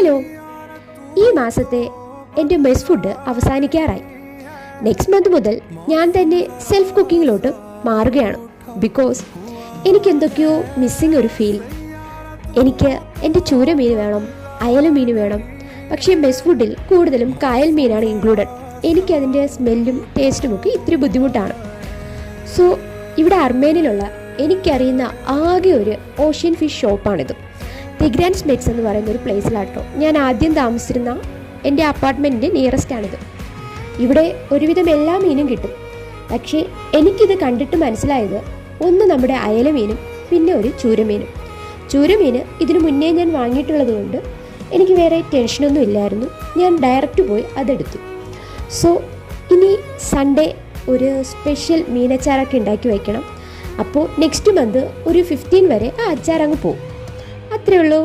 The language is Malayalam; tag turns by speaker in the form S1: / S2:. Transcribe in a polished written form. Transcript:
S1: ഹലോ, ഈ മാസത്തെ എൻ്റെ മെസ് ഫുഡ് അവസാനിക്കാറായി. നെക്സ്റ്റ് മന്ത് മുതൽ ഞാൻ തന്നെ സെൽഫ് കുക്കിങ്ങിലോട്ട് മാറുകയാണ്. ബിക്കോസ് എനിക്കെന്തൊക്കെയോ മിസ്സിങ് ഒരു ഫീൽ. എനിക്ക് എൻ്റെ ചൂര മീൻ വേണം, അയല മീൻ വേണം. പക്ഷേ മെസ് ഫുഡിൽ കൂടുതലും കായൽ മീനാണ് ഇൻക്ലൂഡഡ്. എനിക്കതിൻ്റെ സ്മെല്ലും ടേസ്റ്റും ഒക്കെ ഇത്തിരി ബുദ്ധിമുട്ടാണ്. സോ ഇവിടെ അർമേനിലുള്ള എനിക്കറിയുന്ന ആകെ ഒരു ഓഷ്യൻ ഫിഷ് ഷോപ്പാണിത്. തിഗ്രാൻസ് മെക്സ് എന്ന് പറയുന്ന ഒരു പ്ലേസിലാട്ടോ ഞാൻ ആദ്യം താമസിച്ചിരുന്ന എൻ്റെ അപ്പാർട്ട്മെൻറ്റിൻ്റെ നിയറസ്റ്റ് ആണിത്. ഇവിടെ ഒരുവിധം എല്ലാ മീനും കിട്ടും. പക്ഷേ എനിക്കിത് കണ്ടിട്ട് മനസ്സിലായത് ഒന്ന് നമ്മുടെ അയല മീനും പിന്നെ ഒരു ചൂരമീനും. ചൂരമീൻ ഇതിനു മുന്നേ ഞാൻ വാങ്ങിയിട്ടുള്ളത് കൊണ്ട് എനിക്ക് വേറെ ടെൻഷനൊന്നും ഇല്ലായിരുന്നു. ഞാൻ ഡയറക്റ്റ് പോയി അതെടുത്തു. സോ ഇനി സൺഡേ ഒരു സ്പെഷ്യൽ മീനച്ചാറൊക്കെ ഉണ്ടാക്കി വയ്ക്കണം. അപ്പോൾ നെക്സ്റ്റ് മന്ത് ഒരു 15 വരെ ആ അച്ചാർ അങ്ങ് പോകും. അത്രയേ ഉള്ളൂ.